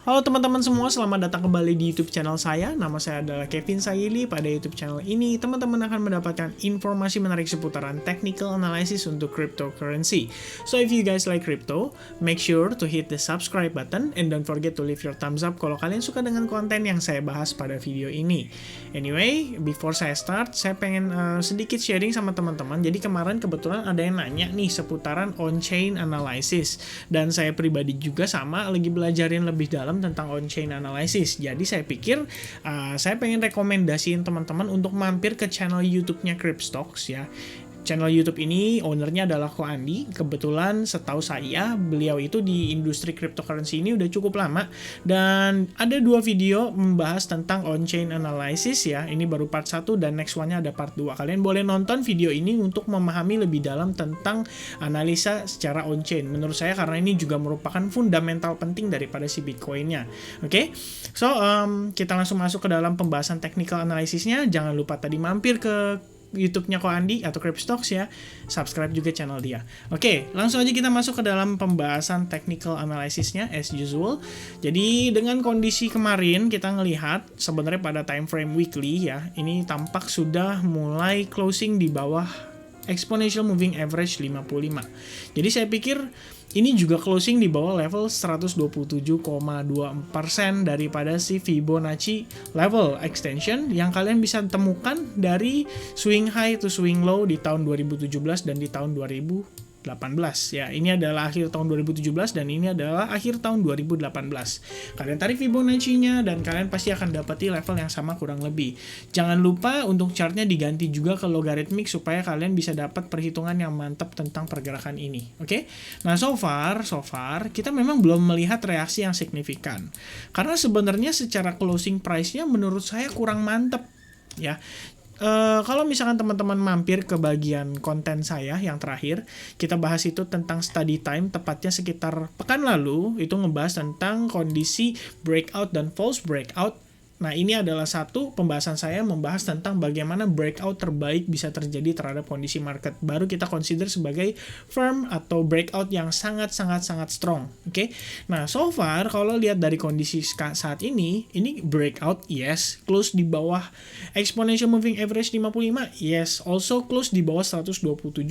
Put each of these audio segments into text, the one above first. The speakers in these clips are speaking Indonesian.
Halo teman-teman semua, selamat datang kembali di YouTube channel saya. Nama saya adalah Kevin Sayili. Pada YouTube channel ini, teman-teman akan mendapatkan informasi menarik seputaran technical analysis untuk cryptocurrency. So if you guys like crypto, make sure to hit the subscribe button and don't forget to leave your thumbs up kalau kalian suka dengan konten yang saya bahas pada video ini. Anyway, before saya start, saya pengen sedikit sharing sama teman-teman. Jadi kemarin kebetulan ada yang nanya nih seputaran on-chain analysis. Dan saya pribadi juga sama lagi belajarin lebih dalam tentang on-chain analysis. Jadi saya pikir saya pengen rekomendasiin teman-teman untuk mampir ke channel YouTube-nya Cryptstocks ya. Channel YouTube ini ownernya adalah Ko Andi. Kebetulan setahu saya beliau itu di industri cryptocurrency ini udah cukup lama dan ada 2 video membahas tentang on-chain analysis ya. Ini baru part 1 dan next one-nya ada part 2. Kalian boleh nonton video ini untuk memahami lebih dalam tentang analisa secara on-chain. Menurut saya karena ini juga merupakan fundamental penting daripada si Bitcoin-nya. Oke. So, kita langsung masuk ke dalam pembahasan technical analysisnya. Jangan lupa tadi mampir ke YouTube-nya Ko Andi atau Cryptstocks ya. Subscribe juga channel dia. Oke, langsung aja kita masuk ke dalam pembahasan technical analysisnya as usual. Jadi dengan kondisi kemarin kita ngelihat sebenarnya pada time frame weekly ya, ini tampak sudah mulai closing di bawah exponential moving average 55. Jadi saya pikir ini juga closing di bawah level 127,24% daripada si Fibonacci level extension yang kalian bisa temukan dari swing high to swing low di tahun 2017 dan di tahun 2018 ya. Ini adalah akhir tahun 2017 dan ini adalah akhir tahun 2018. Kalian tarik Fibonacci-nya dan kalian pasti akan dapati level yang sama kurang lebih. Jangan lupa untuk chartnya diganti juga ke logarithmic supaya kalian bisa dapat perhitungan yang mantap tentang pergerakan ini. Oke? Nah, so far kita memang belum melihat reaksi yang signifikan. Karena sebenarnya secara closing price-nya menurut saya kurang mantap ya. Kalau misalkan teman-teman mampir ke bagian konten saya yang terakhir, kita bahas itu tentang study time, tepatnya sekitar pekan lalu, itu ngebahas tentang kondisi breakout dan false breakout. Nah, ini adalah satu pembahasan saya membahas tentang bagaimana breakout terbaik bisa terjadi terhadap kondisi market. Baru kita consider sebagai firm atau breakout yang sangat-sangat strong. Oke? Nah, so far kalau lihat dari kondisi saat ini breakout, yes. Close di bawah exponential moving average 55, yes. Also close di bawah 127,2%.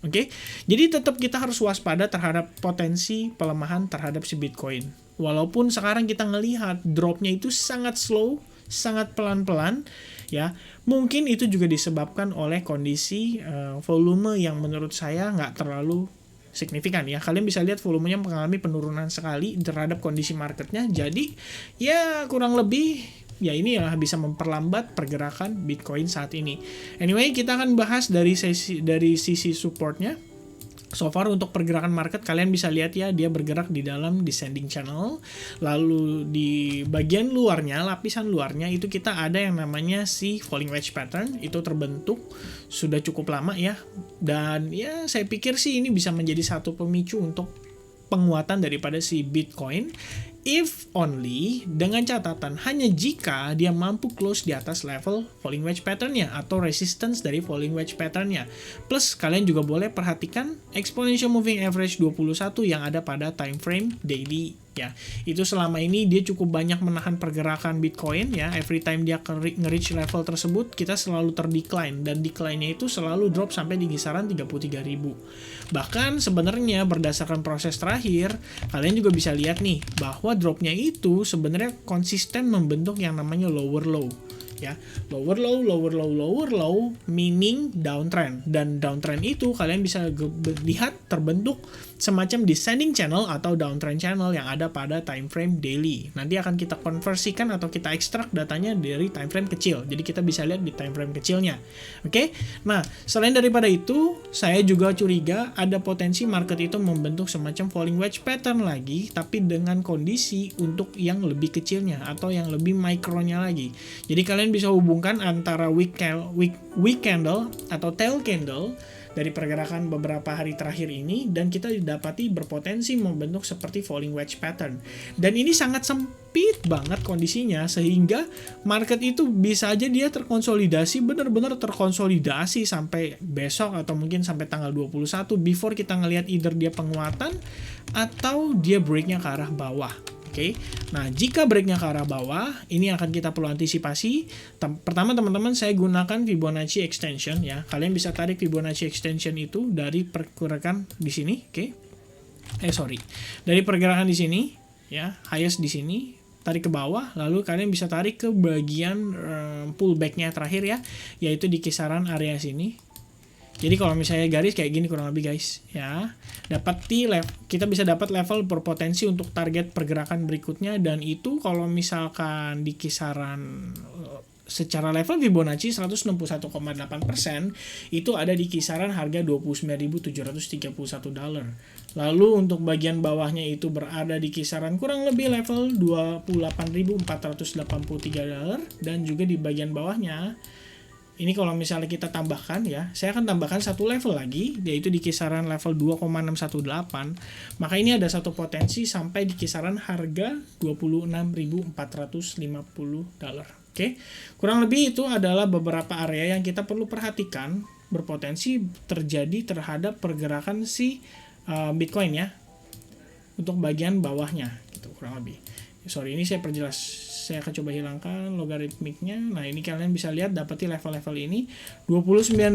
Oke? Jadi tetap kita harus waspada terhadap potensi pelemahan terhadap si Bitcoin. Walaupun sekarang kita ngelihat dropnya itu sangat slow, sangat pelan-pelan, ya mungkin itu juga disebabkan oleh kondisi volume yang menurut saya nggak terlalu signifikan ya. Kalian bisa lihat volumenya mengalami penurunan sekali terhadap kondisi marketnya. Jadi ya kurang lebih ya ini ya bisa memperlambat pergerakan Bitcoin saat ini. Anyway, kita akan bahas dari sisi supportnya. So far untuk pergerakan market kalian bisa lihat ya dia bergerak di dalam descending channel. Lalu di bagian luarnya, lapisan luarnya itu kita ada yang namanya si falling wedge pattern. Itu terbentuk sudah cukup lama ya. Dan ya saya pikir sih ini bisa menjadi satu pemicu untuk penguatan daripada si Bitcoin. If only dengan catatan hanya jika dia mampu close di atas level falling wedge pattern-nya atau resistance dari falling wedge pattern-nya. Plus kalian juga boleh perhatikan exponential moving average 21 yang ada pada time frame daily ya. Itu selama ini dia cukup banyak menahan pergerakan Bitcoin ya. Every time dia nge-reach level tersebut kita selalu terdecline dan decline-nya itu selalu drop sampai di kisaran 33.000. Bahkan sebenarnya berdasarkan proses terakhir kalian juga bisa lihat nih bahwa dropnya itu sebenarnya konsisten membentuk yang namanya lower low ya. Lower low meaning downtrend, dan downtrend itu kalian bisa lihat terbentuk semacam descending channel atau downtrend channel yang ada pada time frame daily. Nanti akan kita konversikan atau kita ekstrak datanya dari time frame kecil. Jadi kita bisa lihat di time frame kecilnya. Oke? Nah, selain daripada itu, saya juga curiga ada potensi market itu membentuk semacam falling wedge pattern lagi, tapi dengan kondisi untuk yang lebih kecilnya atau yang lebih mikronya lagi. Jadi kalian bisa hubungkan antara weak candle atau tail candle dari pergerakan beberapa hari terakhir ini dan kita didapati berpotensi membentuk seperti falling wedge pattern. Dan ini sangat sempit banget kondisinya sehingga market itu bisa aja dia terkonsolidasi, benar-benar terkonsolidasi sampai besok atau mungkin sampai tanggal 21 before kita ngelihat either dia penguatan atau dia breaknya ke arah bawah. Oke, nah jika breaknya ke arah bawah, ini akan kita perlu antisipasi. Pertama teman-teman, saya gunakan Fibonacci extension ya. Kalian bisa tarik Fibonacci extension itu dari pergerakan di sini, oke? Dari pergerakan di sini, ya, highest di sini, tarik ke bawah, lalu kalian bisa tarik ke bagian pullbacknya terakhir ya, yaitu di kisaran area sini. Jadi kalau misalnya garis kayak gini kurang lebih guys, ya, kita bisa dapat level berpotensi untuk target pergerakan berikutnya, dan itu kalau misalkan di kisaran secara level Fibonacci 161,8% itu ada di kisaran harga $29.731. Lalu untuk bagian bawahnya itu berada di kisaran kurang lebih level $28.483, dan juga di bagian bawahnya ini kalau misalnya kita tambahkan ya, saya akan tambahkan satu level lagi, yaitu di kisaran level 2,618. Maka ini ada satu potensi sampai di kisaran harga $26.450. Oke, kurang lebih itu adalah beberapa area yang kita perlu perhatikan berpotensi terjadi terhadap pergerakan si Bitcoin ya, untuk bagian bawahnya gitu kurang lebih. Ini saya perjelas. Saya akan coba hilangkan logaritmiknya. Nah, ini kalian bisa lihat dapati level-level ini 29.000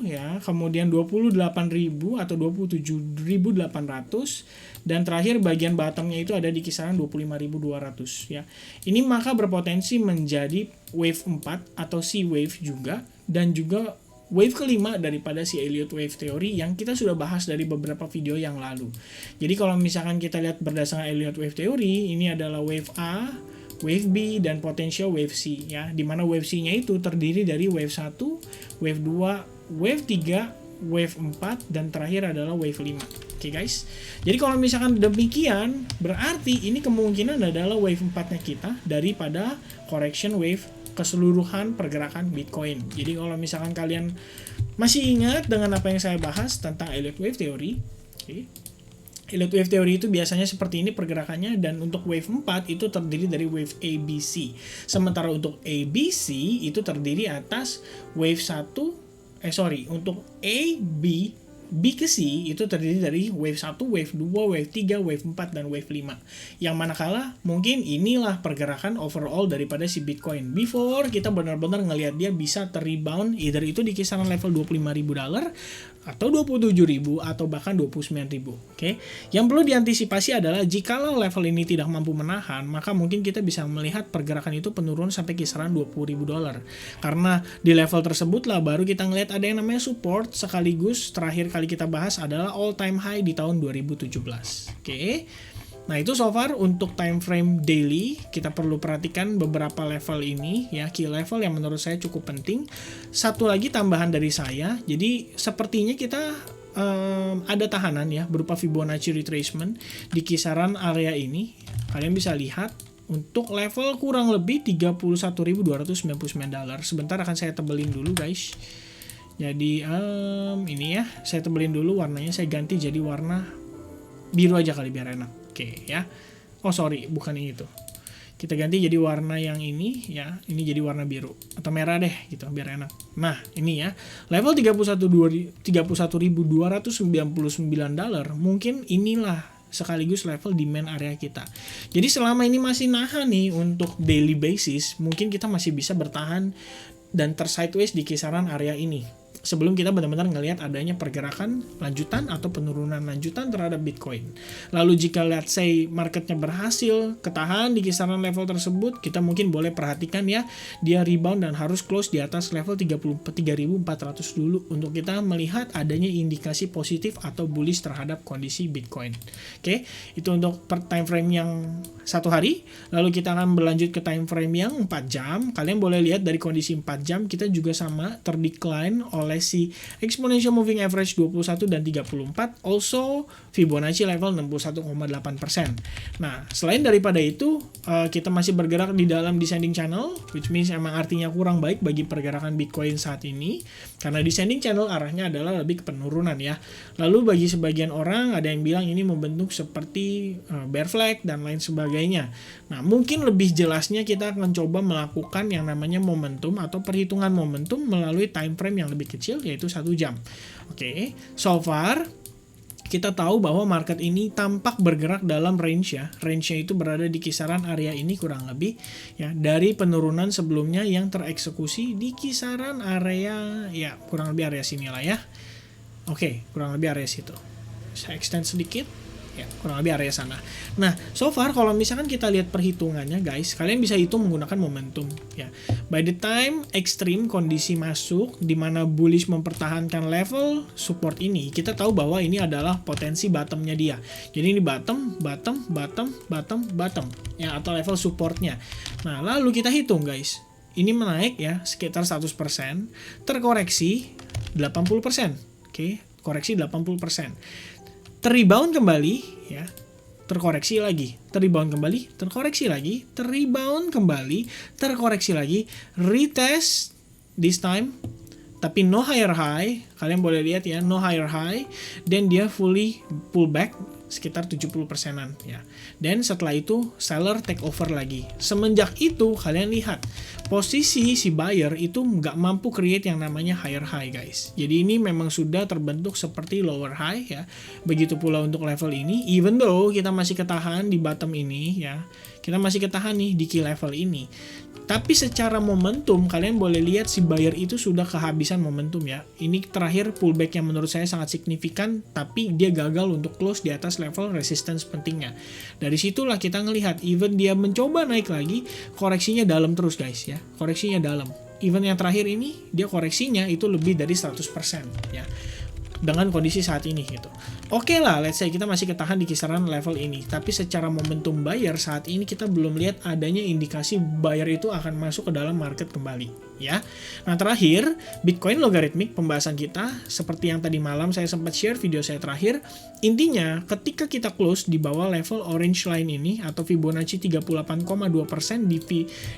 ya, kemudian 28.000 atau 27.800, dan terakhir bagian bottomnya itu ada di kisaran 25.200 ya. Ini maka berpotensi menjadi wave 4 atau C wave juga, dan juga wave kelima daripada si Elliott Wave Theory yang kita sudah bahas dari beberapa video yang lalu. Jadi kalau misalkan kita lihat berdasarkan Elliott Wave Theory, ini adalah wave A, wave B, dan potential wave C ya, dimana wave C-nya itu terdiri dari wave 1, wave 2, wave 3, wave 4, dan terakhir adalah wave 5. Oke guys, jadi kalau misalkan demikian, berarti ini kemungkinan adalah wave 4-nya kita daripada correction wave keseluruhan pergerakan Bitcoin. Jadi kalau misalkan kalian masih ingat dengan apa yang saya bahas tentang Elliott Wave Theory, Elliott Wave Theory itu biasanya seperti ini pergerakannya, dan untuk wave 4 itu terdiri dari wave ABC. Sementara untuk ABC itu terdiri atas wave 1, untuk A, B ke C itu terdiri dari wave 1, wave 2, wave 3, wave 4, dan wave 5. Yang manakala mungkin inilah pergerakan overall daripada si Bitcoin. Before kita benar-benar ngelihat dia bisa terrebound, either itu di kisaran level $25.000 atau 27.000 atau bahkan 29.000. Oke. Yang perlu diantisipasi adalah jikalau level ini tidak mampu menahan, maka mungkin kita bisa melihat pergerakan itu penurun sampai kisaran $20.000. Karena di level tersebut lah baru kita ngelihat ada yang namanya support, sekaligus terakhir kali kita bahas adalah all time high di tahun 2017. Oke. Nah, itu so far untuk time frame daily. Kita perlu perhatikan beberapa level ini ya, key level yang menurut saya cukup penting. Satu lagi tambahan dari saya, jadi sepertinya kita ada tahanan ya berupa Fibonacci retracement di kisaran area ini. Kalian bisa lihat untuk level kurang lebih $31.299. Sebentar akan saya tebelin dulu guys. Jadi ini ya, saya tebelin dulu warnanya, saya ganti jadi warna biru aja kali biar enak. Oke ya. Bukan yang itu. Kita ganti jadi warna yang ini ya. Ini jadi warna biru atau merah deh gitu biar enak. Nah, ini ya. Level $31.299 mungkin inilah sekaligus level demand area kita. Jadi selama ini masih nahan nih untuk daily basis, mungkin kita masih bisa bertahan dan tersideways di kisaran area ini. Sebelum kita benar-benar ngelihat adanya pergerakan lanjutan atau penurunan lanjutan terhadap Bitcoin. Lalu jika let's say marketnya berhasil ketahan di kisaran level tersebut, kita mungkin boleh perhatikan ya, dia rebound dan harus close di atas level 33.400 dulu untuk kita melihat adanya indikasi positif atau bullish terhadap kondisi Bitcoin. Oke, itu untuk per time frame yang 1 hari. Lalu kita akan berlanjut ke time frame yang 4 jam. Kalian boleh lihat dari kondisi 4 jam kita juga sama terdecline oleh si exponential moving average 21 dan 34, also Fibonacci level 61,8%. Nah, selain daripada itu, kita masih bergerak di dalam descending channel, which means emang artinya kurang baik bagi pergerakan Bitcoin saat ini, karena descending channel arahnya adalah lebih ke penurunan ya. Lalu bagi sebagian orang ada yang bilang ini membentuk seperti bear flag dan lain sebagainya. Nah, mungkin lebih jelasnya kita akan coba melakukan yang namanya momentum atau perhitungan momentum melalui time frame yang lebih kecil, yaitu 1 jam. Oke, so far kita tahu bahwa market ini tampak bergerak dalam range ya. Range-nya itu berada di kisaran area ini kurang lebih ya, dari penurunan sebelumnya yang tereksekusi di kisaran area ya kurang lebih area sini lah ya. Oke, kurang lebih area situ. Saya extend sedikit. Ya, kurang lebih area sana. Nah, so far kalau misalkan kita lihat perhitungannya guys, kalian bisa hitung menggunakan momentum ya. By the time extreme kondisi masuk di mana bullish mempertahankan level support ini, kita tahu bahwa ini adalah potensi bottomnya dia. Jadi ini bottom ya, atau level supportnya. Nah, lalu kita hitung guys. Ini menaik ya sekitar 100%, terkoreksi 80%. Oke, koreksi 80%. Terrebound kembali ya, terkoreksi lagi, terrebound kembali, terkoreksi lagi, terrebound kembali, terkoreksi lagi, retest this time, tapi no higher high. Kalian boleh lihat ya, no higher high, dan dia fully pull back sekitar 70%-an ya. Dan setelah itu seller take over lagi. Semenjak itu kalian lihat posisi si buyer itu nggak mampu create yang namanya higher high guys. Jadi ini memang sudah terbentuk seperti lower high ya. Begitu pula untuk level ini, even though kita masih ketahan di bottom ini ya. Kita masih ketahan nih di key level ini. Tapi secara momentum kalian boleh lihat si buyer itu sudah kehabisan momentum ya. Ini terakhir pullback yang menurut saya sangat signifikan, tapi dia gagal untuk close di atas level resistance pentingnya. Dari situlah kita ngelihat even dia mencoba naik lagi, koreksinya dalam terus guys ya. Koreksinya dalam. Even yang terakhir ini dia koreksinya itu lebih dari 100% ya. Dengan kondisi saat ini gitu. Oke lah, let's say kita masih ketahan di kisaran level ini, tapi secara momentum buyer saat ini kita belum lihat adanya indikasi buyer itu akan masuk ke dalam market kembali ya. Nah, terakhir Bitcoin logarithmic pembahasan kita seperti yang tadi malam saya sempat share video saya terakhir. Intinya ketika kita close di bawah level orange line ini atau Fibonacci 38,2%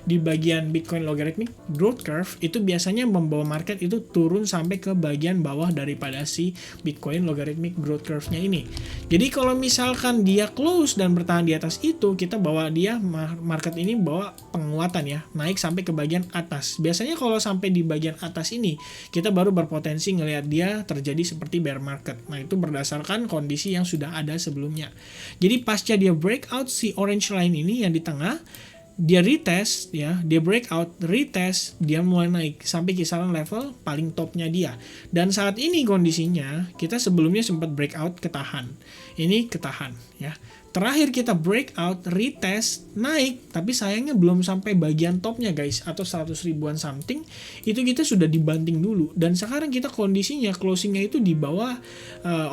di bagian Bitcoin logarithmic growth curve, itu biasanya membawa market itu turun sampai ke bagian bawah daripada si Bitcoin logarithmic growth curve-nya ini. Jadi kalau misalkan dia close dan bertahan di atas itu, kita bawa dia market ini bawa penguatan ya, naik sampai ke bagian atas. Biasanya kalau sampai di bagian atas ini, kita baru berpotensi ngelihat dia terjadi seperti bear market. Nah, itu berdasarkan kondisi yang sudah ada sebelumnya. Jadi pasca dia breakout si orange line ini yang di tengah, dia retest ya, dia breakout, retest, dia mulai naik sampai kisaran level paling topnya dia. Dan saat ini kondisinya kita sebelumnya sempat breakout ketahan. Ini ketahan ya. Terakhir kita breakout, retest, naik, tapi sayangnya belum sampai bagian topnya guys, atau 100 ribuan something. Itu kita sudah dibanting dulu. Dan sekarang kita kondisinya closingnya itu di bawah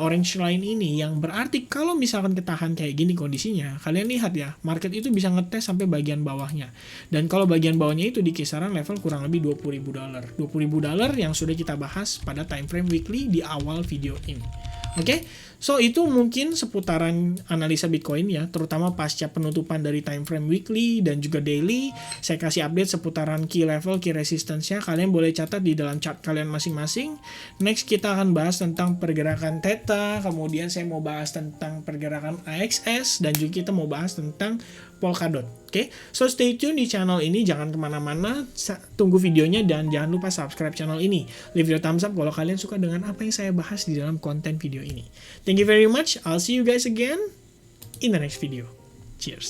orange line ini, yang berarti kalau misalkan ketahan kayak gini kondisinya, kalian lihat ya, market itu bisa ngetes sampai bagian bawahnya. Dan kalau bagian bawahnya itu di kisaran level kurang lebih $20.000. $20.000 yang sudah kita bahas pada time frame weekly di awal video ini. Oke, so itu mungkin seputaran analisa Bitcoin ya, terutama pasca penutupan dari time frame weekly dan juga daily. Saya kasih update seputaran key level, key resistance-nya. Kalian boleh catat di dalam chart kalian masing-masing. Next kita akan bahas tentang pergerakan Theta, kemudian saya mau bahas tentang pergerakan AXS, dan juga kita mau bahas tentang Polkadot. Oke, so stay tune di channel ini, jangan kemana-mana, tunggu videonya, dan jangan lupa subscribe channel ini. Leave your thumbs up kalau kalian suka dengan apa yang saya bahas di dalam konten video ini. Thank you very much, I'll see you guys again in the next video. Cheers.